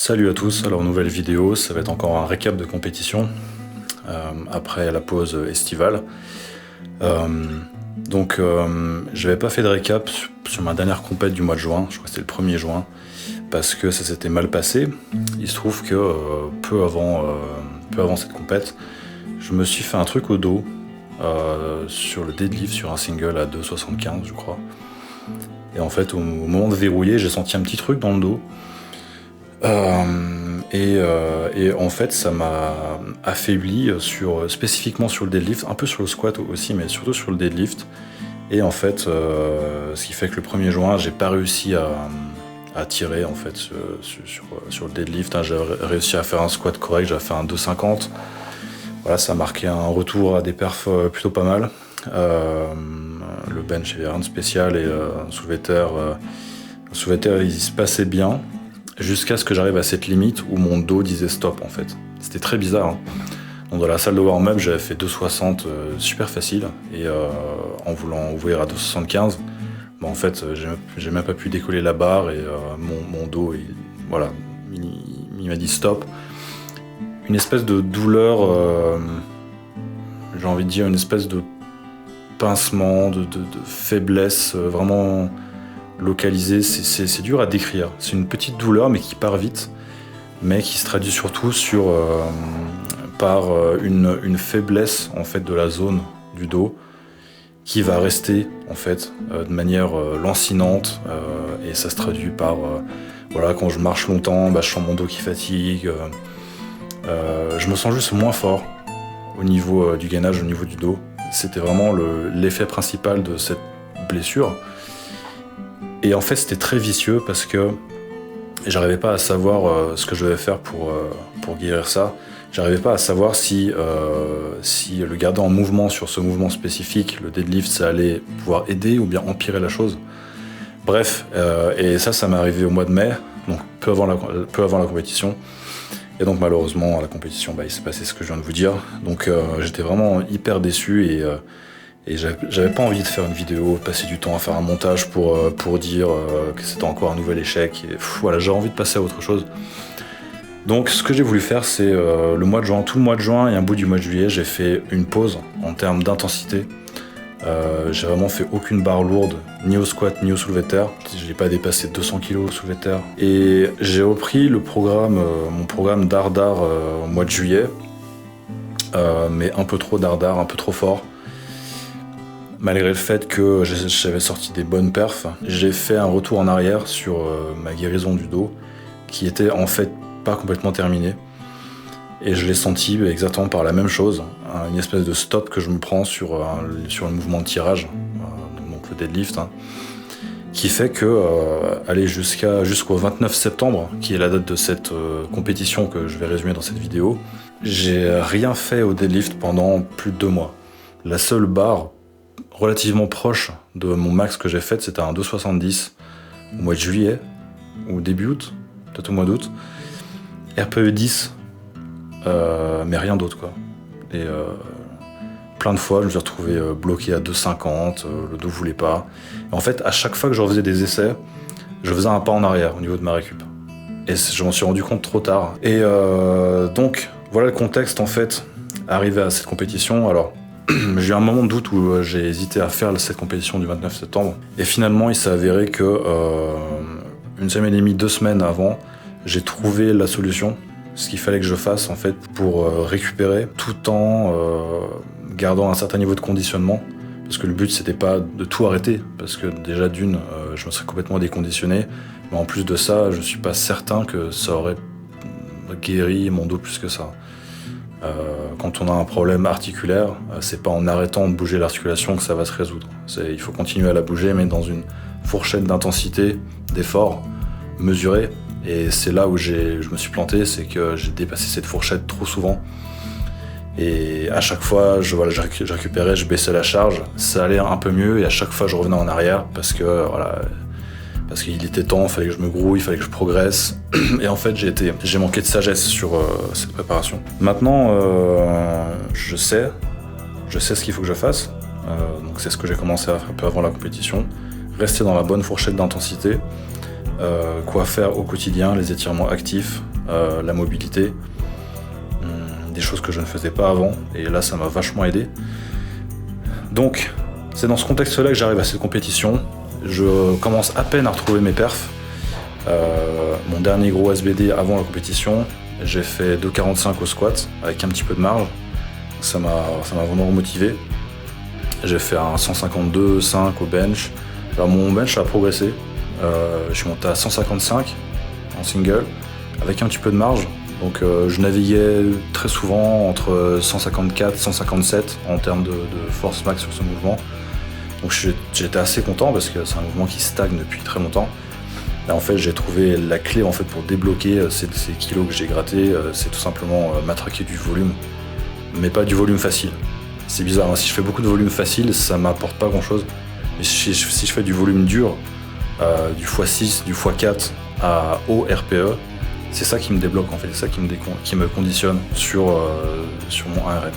Salut à tous, alors nouvelle vidéo, ça va être encore un récap de compétition après la pause estivale. J'avais pas fait de récap sur ma dernière compète du mois de juin, je crois que c'était le 1er juin, parce que ça s'était mal passé. Il se trouve que peu avant cette compète, je me suis fait un truc au dos sur le deadlift, sur un single à 2,75 je crois. Et en fait au moment de verrouiller, j'ai senti un petit truc dans le dos. Et en fait ça m'a affaibli spécifiquement sur le deadlift, un peu sur le squat aussi, mais surtout sur le deadlift. Et en fait ce qui fait que le 1er juin j'ai pas réussi à tirer en fait sur le deadlift, hein. J'ai réussi à faire un squat correct, j'ai fait un 2,50. Voilà, ça a marqué un retour à des perfs plutôt pas mal. Le bench il n'y avait rien de spécial, et le soulevé de terre il se passait bien. Jusqu'à ce que j'arrive à cette limite où mon dos disait stop en fait. C'était très bizarre, hein. Donc dans la salle de warm-up, j'avais fait 2,60 super facile, et en voulant ouvrir à 2,75, en fait j'ai même pas pu décoller la barre, et mon dos il m'a dit stop. Une espèce de douleur, j'ai envie de dire une espèce de pincement, de faiblesse vraiment localisé, c'est dur à décrire. C'est une petite douleur mais qui part vite, mais qui se traduit surtout par une faiblesse en fait de la zone du dos qui va rester en fait de manière lancinante, et ça se traduit par quand je marche longtemps, je sens mon dos qui fatigue, je me sens juste moins fort au niveau du gainage, au niveau du dos. C'était vraiment l'effet principal de cette blessure. Et en fait c'était très vicieux parce que j'arrivais pas à savoir ce que je devais faire pour guérir ça. J'arrivais pas à savoir si le garder en mouvement sur ce mouvement spécifique, le deadlift, ça allait pouvoir aider ou bien empirer la chose. Bref, et ça m'est arrivé au mois de mai, donc peu avant la compétition. Et donc malheureusement à la compétition il s'est passé ce que je viens de vous dire. Donc j'étais vraiment hyper déçu, et j'avais pas envie de faire une vidéo, passer du temps à faire un montage pour dire que c'était encore un nouvel échec. Et voilà, j'ai envie de passer à autre chose. Donc ce que j'ai voulu faire, c'est le mois de juin, tout le mois de juin et un bout du mois de juillet, j'ai fait une pause en termes d'intensité. J'ai vraiment fait aucune barre lourde, ni au squat ni au soulevé de terre. Je n'ai pas dépassé 200 kg au soulevé de terre. Et j'ai repris mon programme dardard au mois de juillet, mais un peu trop dardard, un peu trop fort. Malgré le fait que j'avais sorti des bonnes perfs, j'ai fait un retour en arrière sur ma guérison du dos, qui était en fait pas complètement terminée. Et je l'ai senti exactement par la même chose, une espèce de stop que je me prends sur le mouvement de tirage, donc le deadlift, hein, qui fait que aller jusqu'au 29 septembre, qui est la date de cette compétition que je vais résumer dans cette vidéo, j'ai rien fait au deadlift pendant plus de 2 mois. La seule barre relativement proche de mon max que j'ai faite, c'était un 2,70 au mois de juillet, ou début août, peut-être au mois d'août. RPE 10, mais rien d'autre quoi. Et plein de fois je me suis retrouvé bloqué à 2,50, le dos voulait pas. Et en fait à chaque fois que je refaisais des essais, je faisais un pas en arrière au niveau de ma récup. Et je m'en suis rendu compte trop tard. Et donc voilà le contexte en fait, arrivé à cette compétition. Alors j'ai eu un moment de doute où j'ai hésité à faire cette compétition du 29 septembre. Et finalement, il s'est avéré que une semaine et demie, 2 semaines avant, j'ai trouvé la solution, ce qu'il fallait que je fasse en fait pour récupérer, tout en gardant un certain niveau de conditionnement. Parce que le but, c'était pas de tout arrêter, parce que déjà d'une, je me serais complètement déconditionné. Mais en plus de ça, je suis pas certain que ça aurait guéri mon dos plus que ça. Quand on a un problème articulaire, c'est pas en arrêtant de bouger l'articulation que ça va se résoudre. Il faut continuer à la bouger, mais dans une fourchette d'intensité, d'effort mesurée. Et c'est là où je me suis planté, c'est que j'ai dépassé cette fourchette trop souvent. Et à chaque fois, je récupérais, je baissais la charge, ça allait un peu mieux, et à chaque fois je revenais en arrière parce qu'il était temps, il fallait que je me grouille, il fallait que je progresse. Et en fait, j'ai manqué de sagesse sur cette préparation. Maintenant, je sais ce qu'il faut que je fasse. Donc c'est ce que j'ai commencé à faire un peu avant la compétition. Rester dans la bonne fourchette d'intensité. Quoi faire au quotidien, les étirements actifs, la mobilité, des choses que je ne faisais pas avant, et là ça m'a vachement aidé. Donc c'est dans ce contexte-là que j'arrive à cette compétition. Je commence à peine à retrouver mes perfs. Mon dernier gros SBD avant la compétition, j'ai fait 2,45 au squat avec un petit peu de marge. Ça m'a vraiment remotivé. J'ai fait un 152,5 au bench. Alors mon bench a progressé. Je suis monté à 155 en single avec un petit peu de marge. Donc je naviguais très souvent entre 154 et 157 en termes de force max sur ce mouvement. Donc j'étais assez content parce que c'est un mouvement qui stagne depuis très longtemps. Et en fait, j'ai trouvé la clé en fait, pour débloquer ces kilos que j'ai grattés, c'est tout simplement matraquer du volume, mais pas du volume facile. C'est bizarre, hein. Si je fais beaucoup de volume facile, ça m'apporte pas grand chose. Mais si je fais du volume dur, du x6, du x4 à haut RPE, c'est ça qui me débloque en fait, c'est ça qui me conditionne sur mon 1RM.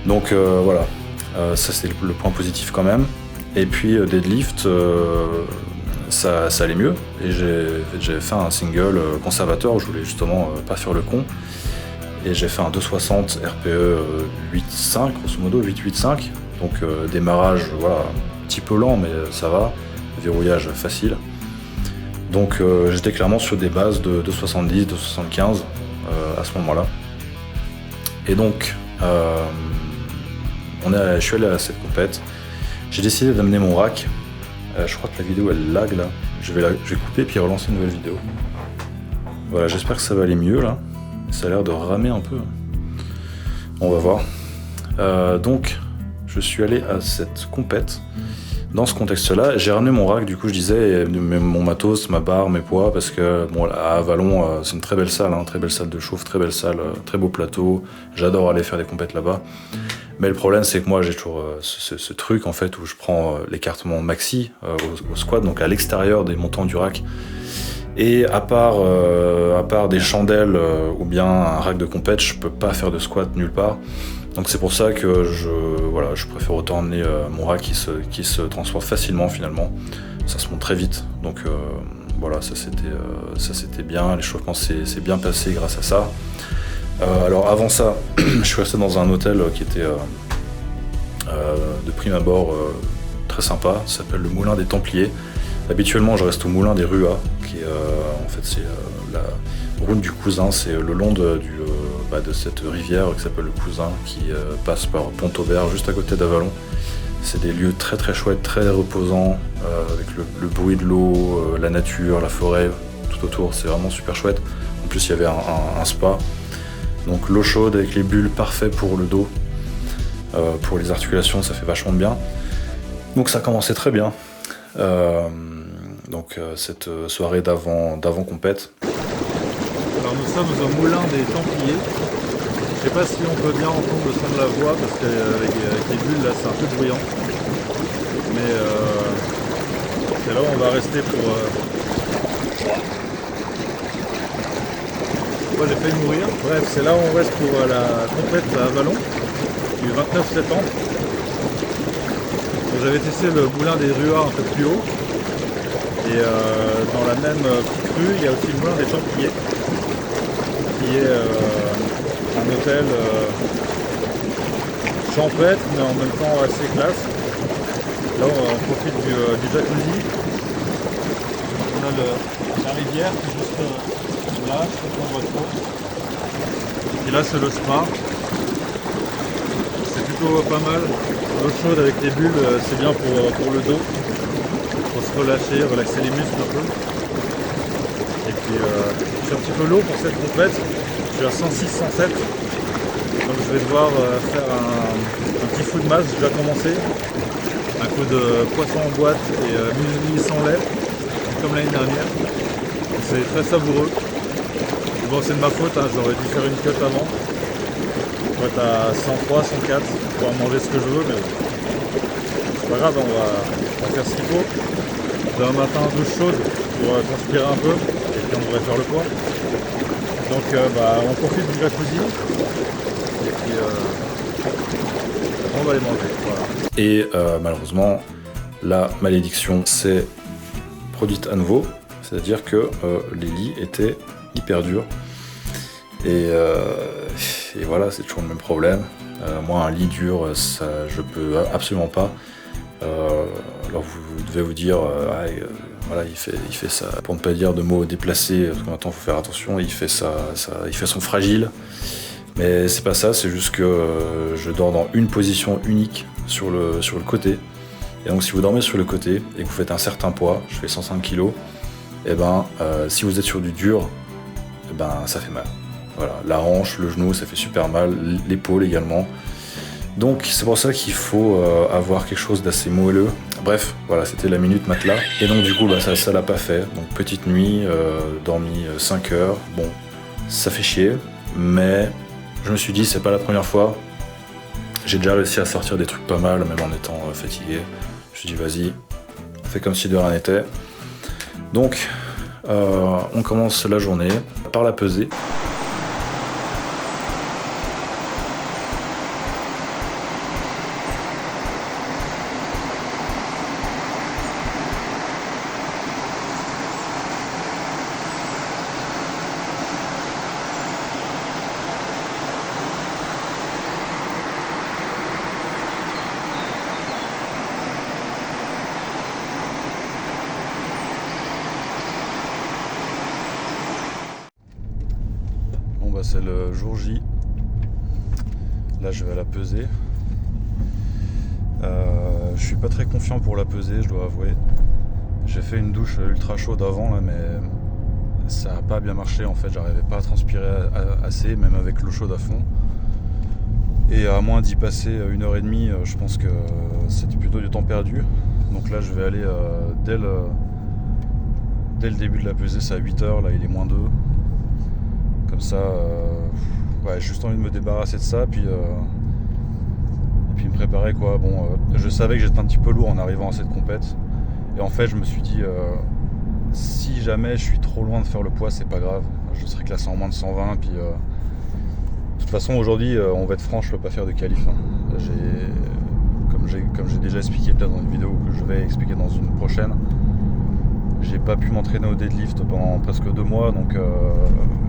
Donc voilà, ça c'est le point positif quand même. Et puis deadlift, ça allait mieux. Et j'ai fait un single conservateur où je voulais justement pas faire le con. Et j'ai fait un 260 RPE 8.5, grosso modo 8.8.5. Donc démarrage, voilà, un petit peu lent mais ça va, verrouillage facile. Donc j'étais clairement sur des bases de 2,70, 2,75 à ce moment-là. Et donc je suis allé à cette compète. J'ai décidé d'amener mon rack. Je crois que la vidéo elle lag là. Je vais couper puis relancer une nouvelle vidéo. Voilà, j'espère que ça va aller mieux là. Ça a l'air de ramer un peu. On va voir. Donc je suis allé à cette compète. Dans ce contexte-là, j'ai ramené mon rack, du coup je disais, mon matos, ma barre, mes poids, parce que bon, à Avallon, c'est une très belle salle, très belle salle de chauffe, très belle salle, très beau plateau. J'adore aller faire des compètes là-bas. Mais le problème, c'est que moi, j'ai toujours ce truc en fait où je prends l'écartement maxi au squat, donc à l'extérieur des montants du rack. Et à part des chandelles ou bien un rack de compète, je peux pas faire de squat nulle part. Donc c'est pour ça que je préfère autant emmener mon rack qui se transporte facilement finalement. Ça se monte très vite. Donc voilà, ça c'était bien. L'échauffement s'est bien passé grâce à ça. Alors avant ça, je suis resté dans un hôtel qui était de prime abord très sympa. Ça s'appelle le Moulin des Templiers. Habituellement, je reste au Moulin des Ruas, qui est en fait c'est la route du Cousin. C'est le long de cette rivière qui s'appelle le Cousin, qui passe par Pont-Aubert, juste à côté d'Avallon. C'est des lieux très très chouettes, très reposants, avec le bruit de l'eau, la nature, la forêt, tout autour. C'est vraiment super chouette. En plus, il y avait un spa. Donc l'eau chaude avec les bulles, parfait pour le dos. Pour les articulations, ça fait vachement de bien. Donc ça commençait très bien. Cette soirée d'avant compète. Alors nous sommes au Moulin des Templiers. Je sais pas si on peut bien entendre le son de la voix parce qu'avec les bulles là c'est un peu bruyant. Mais c'est là où on va rester pour... Moi j'ai failli mourir. Bref, c'est là où on reste pour la compète à Avallon du 29 septembre. Donc, j'avais testé le Moulin des Ruas un peu plus haut. Et dans la même rue, il y a aussi le Moulin des Templiers, qui est un hôtel champêtre, mais en même temps assez classe. Là, on profite du jacuzzi. On a la rivière qui est juste là, je sais qu'on voit trop. Et là, c'est le spa. C'est plutôt pas mal. L'eau chaude avec les bulles, c'est bien pour le dos. Pour se relâcher, relaxer les muscles un peu. Et puis je suis un petit peu lourd pour cette compète. Je suis à 106-107. Donc je vais devoir faire un petit food mass, j'ai déjà commencé. Un coup de poisson en boîte et muesli sans lait, comme l'année dernière. C'est très savoureux. Bon, c'est de ma faute, j'aurais dû faire une cut avant. Je vais être à 103, 104 pour pouvoir manger ce que je veux, mais bon. C'est pas grave, on va faire ce qu'il faut. Demain matin, douche chaude pour transpirer un peu et puis on devrait faire le poids. Donc on profite du jacuzzi et puis on va aller manger. Voilà. Et malheureusement, la malédiction s'est produite à nouveau, c'est-à-dire que les lits étaient hyper durs. Et voilà, c'est toujours le même problème. Moi, un lit dur, ça, je peux absolument pas. Alors vous devez vous dire, voilà, il fait ça, pour ne pas dire de mots déplacés, parce que maintenant il faut faire attention, il fait son fragile. Mais c'est pas ça, c'est juste que je dors dans une position unique sur le côté. Et donc si vous dormez sur le côté et que vous faites un certain poids, je fais 105 kg, et si vous êtes sur du dur, ça fait mal. Voilà, la hanche, le genou, ça fait super mal, l'épaule également. Donc c'est pour ça qu'il faut avoir quelque chose d'assez moelleux. Bref, voilà, c'était la minute matelas. Et donc du coup, ça l'a pas fait. Donc petite nuit, dormi 5 heures. Bon, ça fait chier, mais je me suis dit, c'est pas la première fois. J'ai déjà réussi à sortir des trucs pas mal, même en étant fatigué. Je me suis dit, vas-y, fais comme si de rien n'était. Donc, on commence la journée par la pesée. C'est le jour J. Là je vais à la pesée. Je suis pas très confiant pour la pesée, je dois avouer. J'ai fait une douche ultra chaude avant là, mais ça a pas bien marché en fait. J'arrivais pas à transpirer assez, même avec l'eau chaude à fond. Et à moins d'y passer 1h30, je pense que c'était plutôt du temps perdu. Donc là je vais aller dès le début de la pesée, c'est à 8h, là il est -2. Comme ça, j'ai juste envie de me débarrasser de ça, puis me préparer quoi. Bon, je savais que j'étais un petit peu lourd en arrivant à cette compète, et en fait je me suis dit, si jamais je suis trop loin de faire le poids, c'est pas grave, je serai classé en moins de 120, puis de toute façon aujourd'hui, on va être franc, je peux pas faire de qualif. Comme j'ai déjà expliqué peut-être dans une vidéo que je vais expliquer dans une prochaine, j'ai pas pu m'entraîner au deadlift pendant presque 2 mois, donc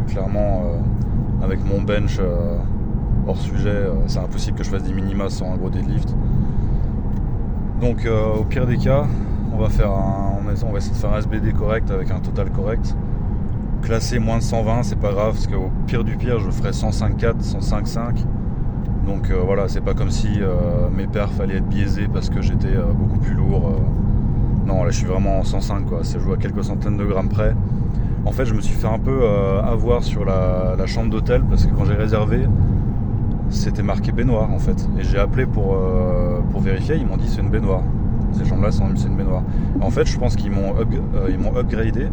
clairement avec mon bench hors sujet, c'est impossible que je fasse des minima sans un gros deadlift. Donc au pire des cas, on va essayer de faire un SBD correct avec un total correct. Classé moins de 120, c'est pas grave, parce qu'au pire du pire, je ferais 105,4, 105,5. Donc voilà, c'est pas comme si mes perfs allaient être biaisés parce que j'étais beaucoup plus lourd. Non, là je suis vraiment en 105 quoi, c'est joué à quelques centaines de grammes près. En fait, je me suis fait un peu avoir sur la chambre d'hôtel, parce que quand j'ai réservé, c'était marqué baignoire en fait. Et j'ai appelé pour vérifier, ils m'ont dit c'est une baignoire. Ces chambres-là, c'est une baignoire. Et en fait, je pense qu'ils m'ont upgradé.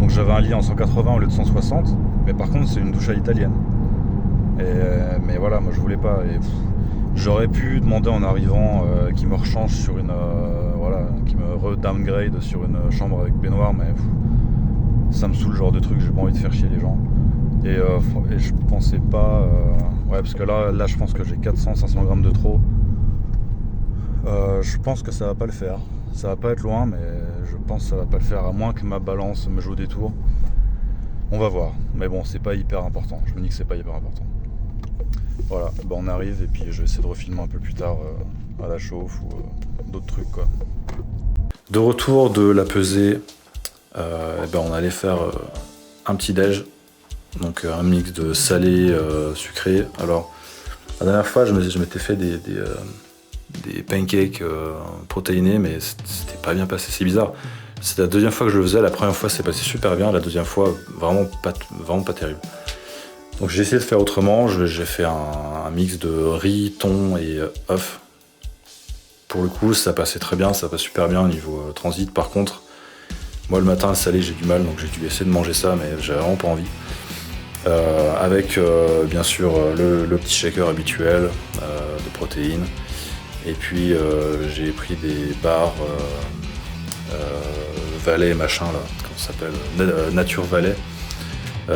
Donc j'avais un lit en 180 au lieu de 160, mais par contre c'est une douche à l'italienne. Mais voilà, moi je voulais pas. Et j'aurais pu demander en arrivant qu'ils me rechange sur une... qu'ils me re-downgrade sur une chambre avec baignoire, mais ça me saoule le genre de truc, j'ai pas envie de faire chier les gens. Et je pensais pas... parce que là je pense que j'ai 400-500 grammes de trop. Je pense que ça va pas le faire. Ça va pas être loin, mais je pense que ça va pas le faire, à moins que ma balance me joue des tours. On va voir. Mais bon, c'est pas hyper important. Je me dis que c'est pas hyper important. Voilà, on arrive, et puis je vais essayer de refilmer un peu plus tard à la chauffe ou d'autres trucs quoi. De retour de la pesée, on allait faire un petit déj. Donc un mix de salé, sucré. Alors la dernière fois je m'étais fait des pancakes protéinés, mais c'était pas bien passé, c'est bizarre. C'est la deuxième fois que je le faisais, la première fois c'est passé super bien, la deuxième fois vraiment pas terrible. Donc j'ai essayé de faire autrement, j'ai fait un mix de riz, thon et œufs. Pour le coup ça passait très bien, ça passe super bien au niveau transit. Par contre, moi le matin le salé j'ai du mal, donc j'ai dû essayer de manger ça, mais j'avais vraiment pas envie. Avec bien sûr le petit shaker habituel de protéines. Et puis j'ai pris des barres Valet machin là, comment ça s'appelle, Nature Valet.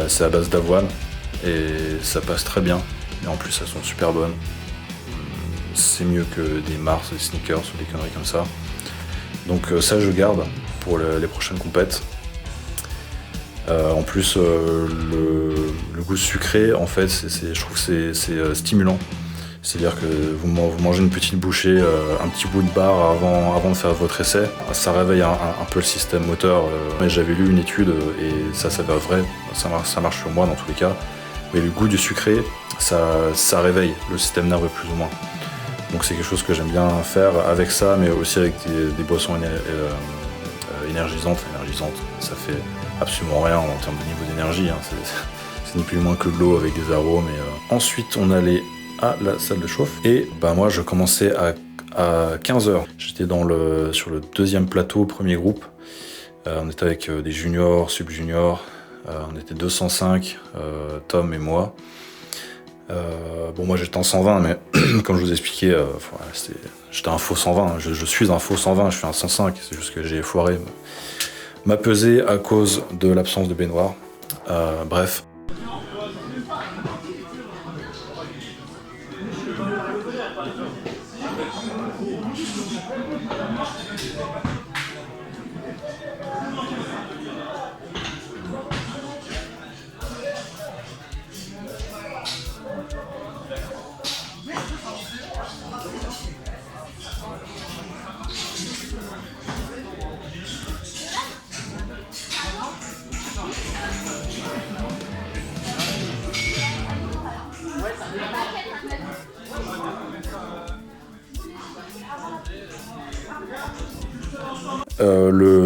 C'est à base d'avoine et ça passe très bien. Et en plus elles sont super bonnes. C'est mieux que des Mars, des Snickers ou des conneries comme ça. Donc ça je garde pour les prochaines compètes. En plus, le goût sucré, en fait, je trouve que c'est stimulant. C'est-à-dire que vous mangez une petite bouchée, un petit bout de barre avant de faire votre essai. Ça réveille un peu le système moteur. J'avais lu une étude et ça s'avère vrai, ça marche sur moi dans tous les cas. Mais le goût du sucré, ça réveille le système nerveux plus ou moins. Donc c'est quelque chose que j'aime bien faire avec ça, mais aussi avec des boissons énergisantes. Ça fait absolument rien en termes de niveau d'énergie. Hein. C'est ni plus ni moins que de l'eau avec des arômes. Ensuite, on allait à la salle de chauffe. Et moi, je commençais à 15h. J'étais sur le deuxième plateau, premier groupe. On était avec des juniors, sub-juniors. On était 205, Tom et moi. Moi j'étais en 120, mais comme je vous expliquais, j'étais un faux 120. Hein. Je suis un faux 120, je suis un 105. C'est juste que j'ai foiré ma pesée à cause de l'absence de baignoire. Bref.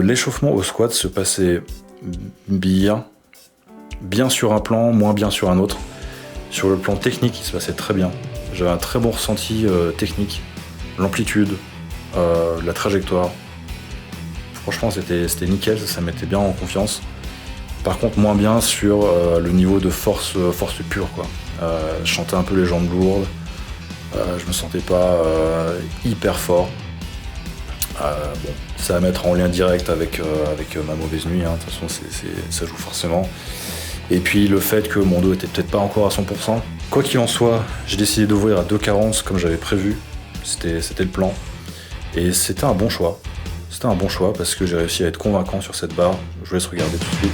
L'échauffement au squat se passait bien sur un plan, moins bien sur un autre. Sur le plan technique, il se passait très bien. J'avais un très bon ressenti technique, l'amplitude, la trajectoire. Franchement, c'était nickel, ça mettait bien en confiance. Par contre, moins bien sur le niveau de force pure, quoi. Je sentais un peu les jambes lourdes, je me sentais pas hyper fort. Ça va mettre en lien direct avec ma mauvaise nuit, hein. De toute façon ça joue forcément. Et puis le fait que mon dos était peut-être pas encore à 100%. Quoi qu'il en soit, j'ai décidé d'ouvrir à 2,40 comme j'avais prévu, c'était le plan. Et c'était un bon choix. C'était un bon choix parce que j'ai réussi à être convaincant sur cette barre. Je vous laisse regarder tout de suite.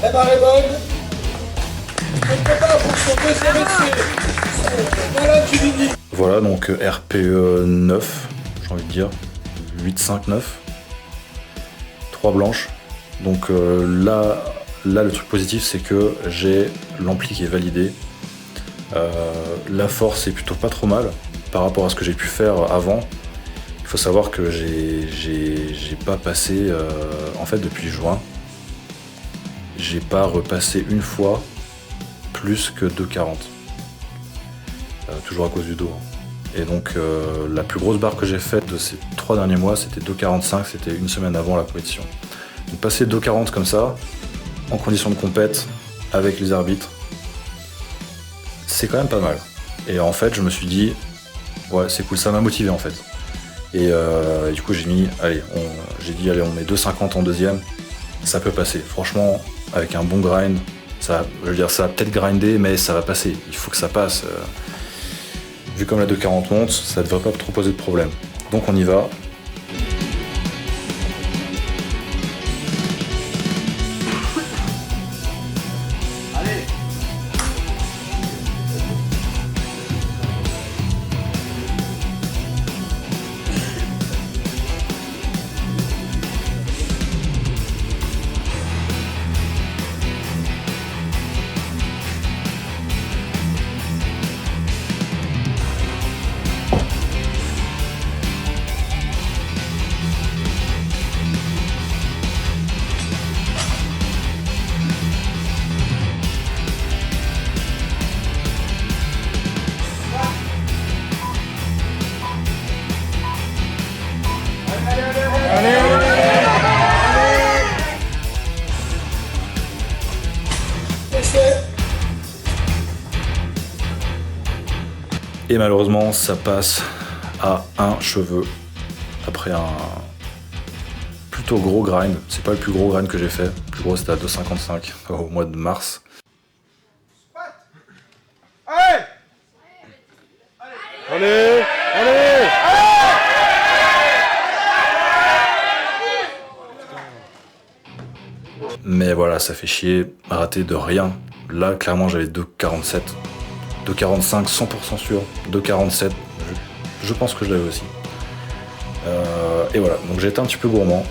La barre est bonne. On te prépare pour son deuxième essai. Voilà, tu lui dis. Voilà, donc RPE 9, j'ai envie de dire. 8, 5, 9. 3 blanches. Donc là, le truc positif, c'est que j'ai l'ampli qui est validé. La force est plutôt pas trop mal par rapport à ce que j'ai pu faire avant. Il faut savoir que j'ai pas passé, en fait depuis juin, j'ai pas repassé une fois plus que 2,40. Toujours à cause du dos. Et donc la plus grosse barre que j'ai faite de ces 3 derniers mois, c'était 2,45, c'était une semaine avant la compétition. Donc passer 2,40 comme ça, en condition de compète, avec les arbitres, c'est quand même pas mal. Et en fait, je me suis dit, ouais, c'est cool, ça m'a motivé en fait. Et du coup, j'ai dit, allez, on met 2,50 en deuxième, ça peut passer. Franchement, avec un bon grind, ça va peut-être grinder, mais ça va passer. Il faut que ça passe. Vu comme la 2,40 monte, ça ne devrait pas trop poser de problème. Donc on y va. Et malheureusement, ça passe à un cheveu après un plutôt gros grind. C'est pas le plus gros grind que j'ai fait. Le plus gros, c'était à 2,55 au mois de mars. Allez! Allez! Allez! Mais voilà, ça fait chier, raté de rien. Là, clairement, j'avais 2,47. 2,45, 100% sûr. 2,47, je pense que je l'avais aussi. Et voilà, donc j'ai été un petit peu gourmand.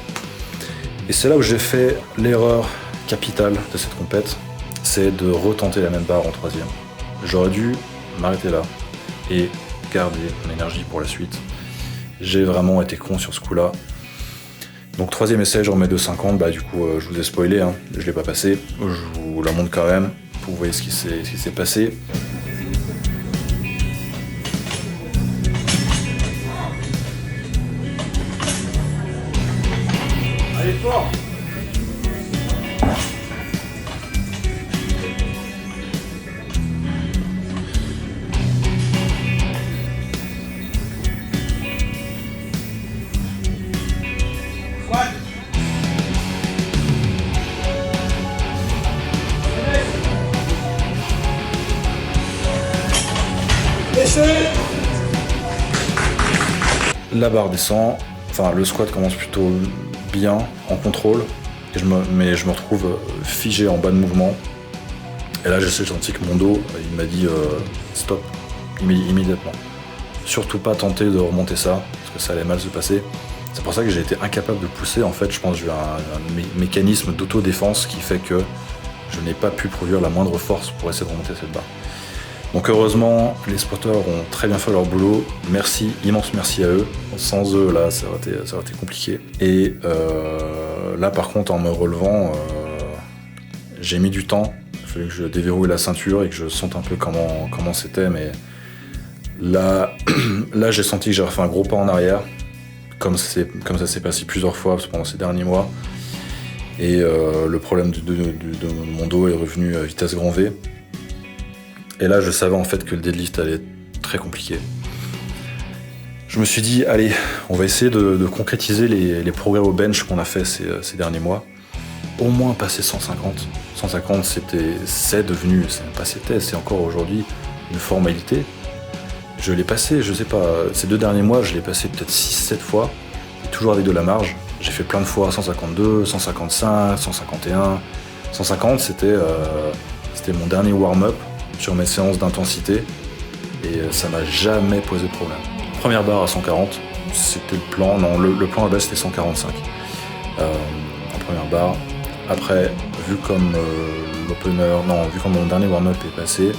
Et c'est là où j'ai fait l'erreur capitale de cette compète, c'est de retenter la même barre en troisième. J'aurais dû m'arrêter là et garder mon énergie pour la suite. J'ai vraiment été con sur ce coup-là. Donc troisième essai, je remets 2,50, bah du coup je vous ai spoilé, hein. Je l'ai pas passé, je vous la montre quand même, pour vous voyez ce qui s'est passé. Allez fort! La barre descend, enfin le squat commence plutôt bien en contrôle, mais je me retrouve figé en bas de mouvement. Et là j'ai senti que mon dos, il m'a dit stop immédiatement. Surtout pas tenter de remonter ça, parce que ça allait mal se passer. C'est pour ça que j'ai été incapable de pousser. En fait, je pense que j'ai eu un mécanisme d'autodéfense qui fait que je n'ai pas pu produire la moindre force pour essayer de remonter cette barre. Donc heureusement, les spotters ont très bien fait leur boulot. Merci, immense merci à eux. Sans eux, là, ça aurait été compliqué. Et là, par contre, en me relevant, j'ai mis du temps. Il fallait que je déverrouille la ceinture et que je sente un peu comment c'était. Mais là, j'ai senti que j'avais fait un gros pas en arrière, comme ça s'est passé plusieurs fois pendant ces derniers mois. Et le problème de mon dos est revenu à vitesse grand V. Et là, je savais en fait que le deadlift allait être très compliqué. Je me suis dit, allez, on va essayer de concrétiser les progrès au bench qu'on a fait ces derniers mois. Au moins passer 150. 150, c'est devenu, c'est encore aujourd'hui une formalité. Je l'ai passé, je sais pas, ces 2 derniers mois, je l'ai passé peut-être 6-7 fois, et toujours avec de la marge. J'ai fait plein de fois 152, 155, 151. 150, c'était mon dernier warm-up sur mes séances d'intensité et ça m'a jamais posé de problème. Première barre à 140, c'était le plan, non, le plan à base c'était 145 en première barre. Après, vu comme vu comme mon dernier warm-up est passé,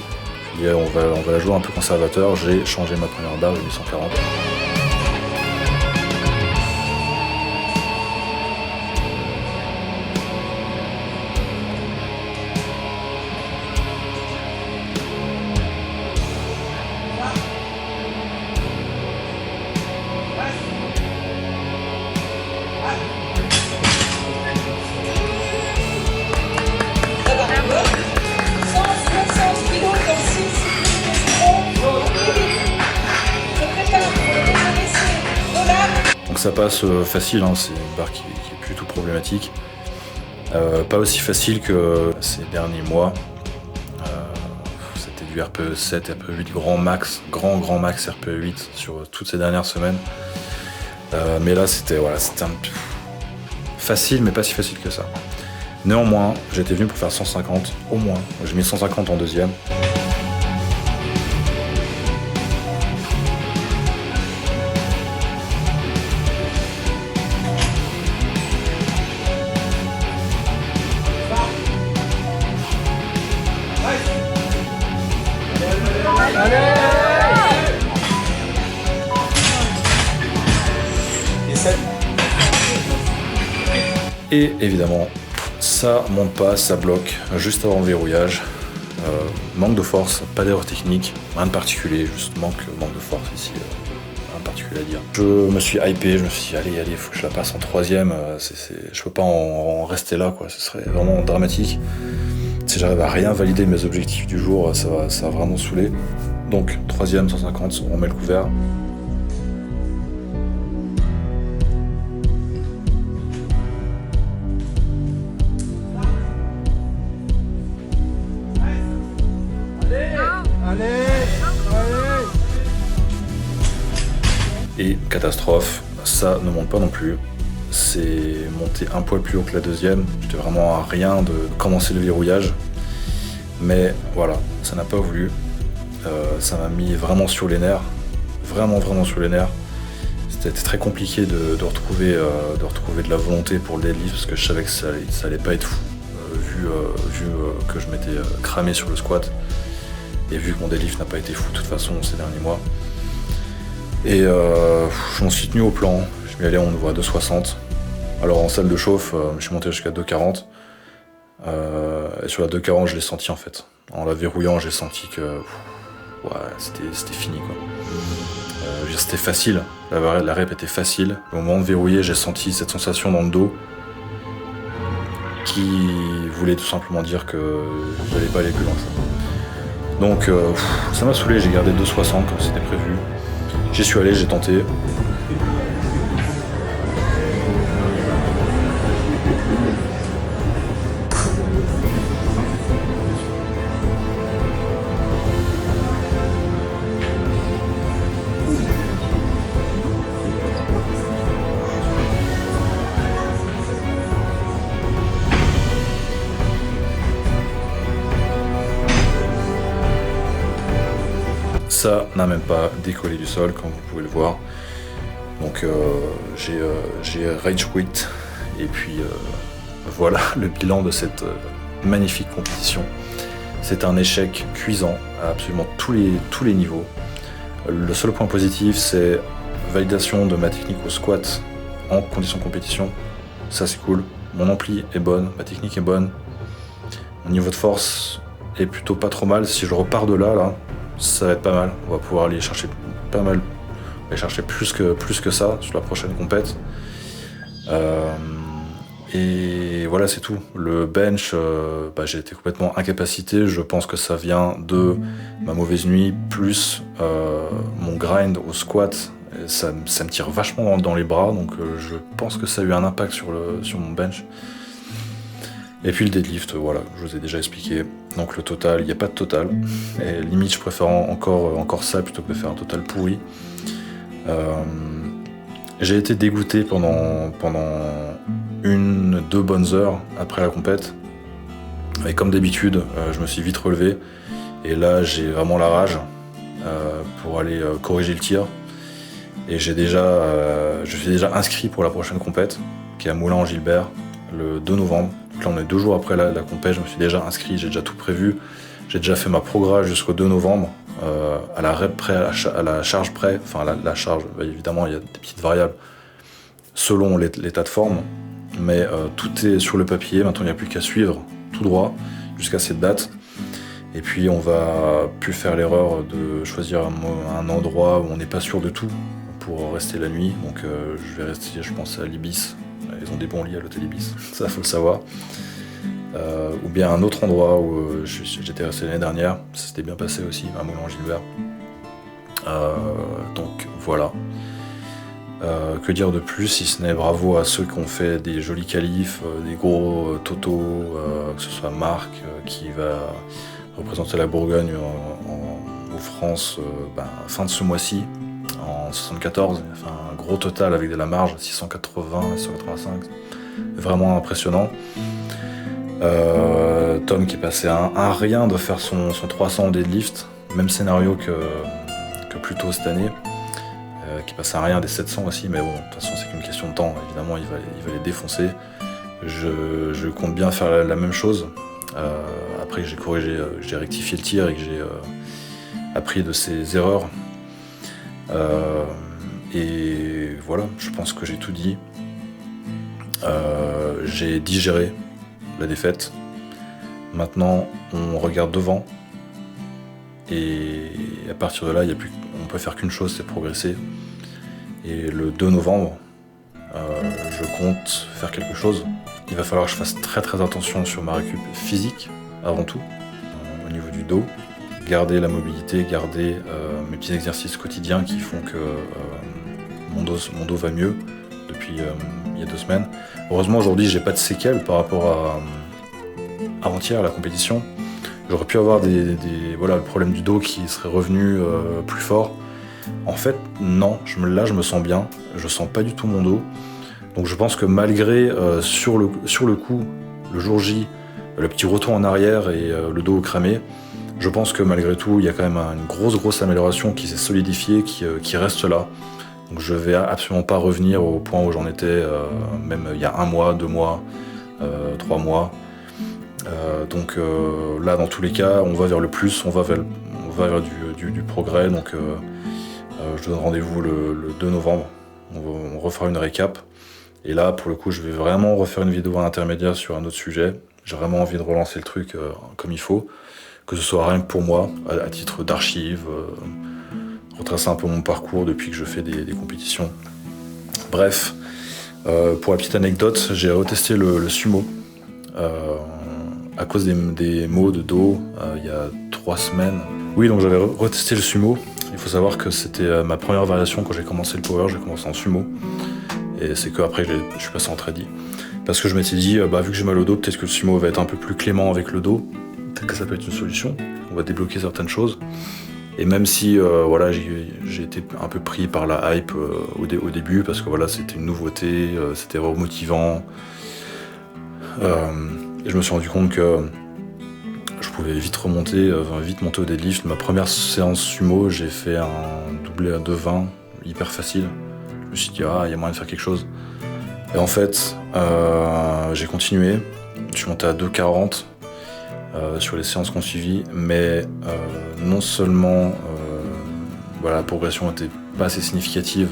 je dis, on va la jouer un peu conservateur, j'ai changé ma première barre, j'ai mis 140. Ça passe facile, hein, c'est une barre qui est plutôt problématique. Pas aussi facile que ces derniers mois. C'était du RPE 7, RPE 8 grand max RPE 8 sur toutes ces dernières semaines. Mais là c'était un peu facile, mais pas si facile que ça. Néanmoins, j'étais venu pour faire 150 au moins. J'ai mis 150 en deuxième. Et évidemment, ça monte pas, ça bloque juste avant le verrouillage. Manque de force, pas d'erreur technique, rien de particulier, juste manque de force ici, rien de particulier à dire. Je me suis hypé, je me suis dit allez, faut que je la passe en troisième, je peux pas en rester là, quoi. Ce serait vraiment dramatique. Si j'arrive à rien valider mes objectifs du jour, ça va vraiment saouler. Donc, troisième, 150, on met le couvert. Et catastrophe, ça ne monte pas non plus. C'est monté un poil plus haut que la deuxième. J'étais vraiment à rien de commencer le verrouillage. Mais voilà, ça n'a pas voulu. Ça m'a mis vraiment sur les nerfs. Vraiment sur les nerfs. C'était très compliqué de retrouver de la volonté pour le deadlift parce que je savais que ça allait pas être fou. Vu que je m'étais cramé sur le squat. Et vu que mon deadlift n'a pas été fou de toute façon ces derniers mois. Et je m'en suis tenu au plan, je m'y allais on voit 2,60. Alors en salle de chauffe, je suis monté jusqu'à 2,40. Et sur la 2,40 je l'ai senti en fait. En la verrouillant j'ai senti que c'était fini quoi. C'était facile, la rep était facile. Au moment de verrouiller j'ai senti cette sensation dans le dos qui voulait tout simplement dire que j'allais pas aller plus loin que ça. Donc ça m'a saoulé, j'ai gardé 2,60 comme c'était prévu. J'y suis allé, j'ai tenté. Ça n'a même pas décollé du sol, comme vous pouvez le voir. Donc j'ai rage quit. Et puis voilà le bilan de cette magnifique compétition. C'est un échec cuisant à absolument tous les niveaux. Le seul point positif, c'est validation de ma technique au squat en condition de compétition. Ça c'est cool. Mon ampli est bonne, ma technique est bonne. Mon niveau de force est plutôt pas trop mal. Si je repars de là, ça va être pas mal. On va pouvoir aller chercher pas mal, aller chercher plus que ça sur la prochaine compète. Et voilà, c'est tout. Le bench, j'ai été complètement incapacité. Je pense que ça vient de ma mauvaise nuit, plus mon grind au squat. Ça me tire vachement dans les bras, donc je pense que ça a eu un impact sur mon bench. Et puis le deadlift, voilà, je vous ai déjà expliqué. Donc le total, il n'y a pas de total. Et limite, je préfère encore ça plutôt que de faire un total pourri. J'ai été dégoûté pendant 1-2 bonnes heures après la compète. Et comme d'habitude, je me suis vite relevé. Et là, j'ai vraiment la rage pour aller corriger le tir. Et je suis déjà inscrit pour la prochaine compète, qui est à Moulins-en-Gilbert, le 2 novembre. Donc là, on est 2 jours après la compète, je me suis déjà inscrit, j'ai déjà tout prévu. J'ai déjà fait ma progrès jusqu'au 2 novembre, à la rep près, à la charge près. Enfin, la charge, évidemment, il y a des petites variables selon l'état de forme. Mais tout est sur le papier, maintenant il n'y a plus qu'à suivre tout droit jusqu'à cette date. Et puis on va plus faire l'erreur de choisir un endroit où on n'est pas sûr de tout pour rester la nuit. Donc je vais rester, je pense, à l'Ibis. Ils ont des bons lits à l'hôtel Ibis, ça faut le savoir. Ou bien un autre endroit où j'étais resté l'année dernière, ça s'était bien passé aussi, à Moulins-en-Gilbert. Donc voilà. Que dire de plus si ce n'est bravo à ceux qui ont fait des jolis qualifs, des gros totaux, que ce soit Marc qui va représenter la Bourgogne en France fin de ce mois-ci, en 74, il a fait un gros total avec de la marge, 680, 685, vraiment impressionnant. Tom qui est passé à un rien de faire son 300 en deadlift, même scénario que plus tôt cette année, qui passe à rien des 700 aussi, mais bon, de toute façon c'est qu'une question de temps, évidemment il va les défoncer. Je compte bien faire la même chose. Après j'ai corrigé, j'ai rectifié le tir et que j'ai appris de ses erreurs. Et voilà, je pense que j'ai tout dit. J'ai digéré la défaite. Maintenant, on regarde devant. Et à partir de là, on peut faire qu'une chose, c'est progresser. Et le 2 novembre, je compte faire quelque chose. Il va falloir que je fasse très très attention sur ma récup physique, avant tout, au niveau du dos. garder la mobilité, garder mes petits exercices quotidiens qui font que mon dos va mieux depuis il y a 2 semaines. Heureusement aujourd'hui j'ai pas de séquelles par rapport à avant-hier à la compétition. J'aurais pu avoir voilà, le problème du dos qui serait revenu plus fort. En fait non, là je me sens bien, je sens pas du tout mon dos. Donc je pense que malgré sur le coup, le jour J, le petit retour en arrière et le dos cramé, je pense que malgré tout, il y a quand même une grosse amélioration qui s'est solidifiée, qui reste là. Donc je vais absolument pas revenir au point où j'en étais même il y a 1 mois, 2 mois, 3 mois. Donc là, dans tous les cas, on va vers le plus, on va vers du progrès. Donc je donne rendez-vous le 2 novembre. On refera une récap. Et là, pour le coup, je vais vraiment refaire une vidéo à l'intermédiaire sur un autre sujet. J'ai vraiment envie de relancer le truc comme il faut. Que ce soit rien que pour moi, à titre d'archive, retracer un peu mon parcours depuis que je fais des compétitions. Bref, pour la petite anecdote, j'ai retesté le sumo à cause des maux de dos il y a 3 semaines. Oui, donc j'avais retesté le sumo. Il faut savoir que c'était ma première variation quand j'ai commencé le power, j'ai commencé en sumo. Et c'est qu'après je suis passé en tradi. Parce que je m'étais dit, vu que j'ai mal au dos, peut-être que le sumo va être un peu plus clément avec le dos. Peut-être que ça peut être une solution. On va débloquer certaines choses. Et même si voilà, j'ai été un peu pris par la hype au début, parce que voilà, c'était une nouveauté, c'était remotivant. Et je me suis rendu compte que je pouvais vite monter au deadlift. Ma première séance sumo, j'ai fait un doublé à 2,20, hyper facile. Je me suis dit, il y a moyen de faire quelque chose. Et en fait, j'ai continué. Je suis monté à 2,40 sur les séances qu'on suivit, mais non seulement la progression n'était pas assez significative,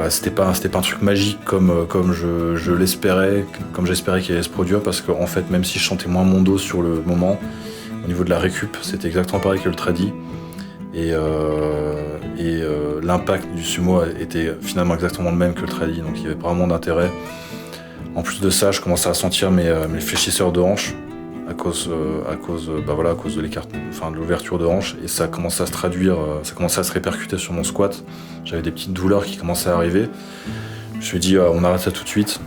c'était pas un truc magique comme je l'espérais, comme j'espérais qu'il allait se produire, parce qu'en fait, même si je sentais moins mon dos sur le moment, au niveau de la récup, c'était exactement pareil que le tradi. Et l'impact du sumo était finalement exactement le même que le tradi, donc il y avait vraiment d'intérêt. En plus de ça, je commençais à sentir mes fléchisseurs de hanches à cause de l'écart, de l'ouverture de hanches, et ça commençait à se traduire, ça commençait à se répercuter sur mon squat. J'avais des petites douleurs qui commençaient à arriver. Je me suis dit, on arrête ça tout de suite.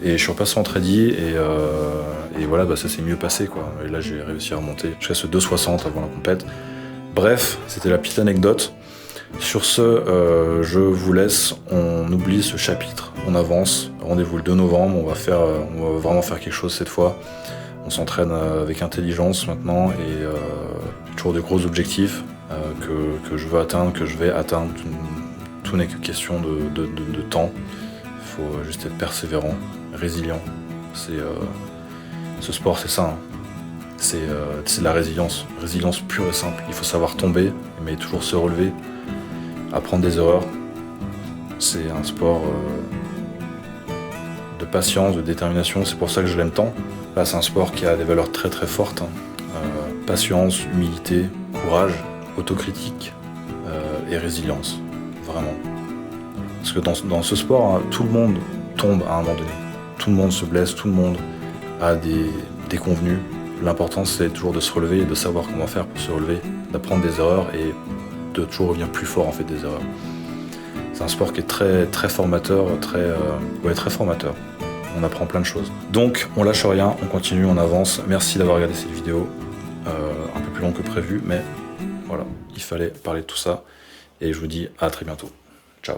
Et je suis repassé en tradi et voilà, ça s'est mieux passé quoi. Et là j'ai réussi à remonter jusqu'à ce 2,60 avant la compète. Bref, c'était la petite anecdote. Sur ce, je vous laisse, on oublie ce chapitre, on avance. Rendez-vous le 2 novembre, on va vraiment faire quelque chose cette fois. On s'entraîne avec intelligence maintenant et toujours des gros objectifs que je veux atteindre, que je vais atteindre. Tout n'est que question de temps. Il faut juste être persévérant, résilient. Ce sport, c'est ça. C'est de la résilience pure et simple. Il faut savoir tomber, mais toujours se relever, apprendre des erreurs. C'est un sport de patience, de détermination. C'est pour ça que je l'aime tant. Là, c'est un sport qui a des valeurs très très fortes. Patience, humilité, courage, autocritique et résilience. Vraiment. Parce que dans ce sport, tout le monde tombe à un moment donné. Tout le monde se blesse, tout le monde a des déconvenus. L'important, c'est toujours de se relever et de savoir comment faire pour se relever, d'apprendre des erreurs et de toujours revenir plus fort en fait des erreurs. C'est un sport qui est très, très formateur, très formateur. On apprend plein de choses. Donc, on lâche rien, on continue, on avance. Merci d'avoir regardé cette vidéo. Un peu plus longue que prévu, mais voilà, il fallait parler de tout ça. Et je vous dis à très bientôt. Ciao.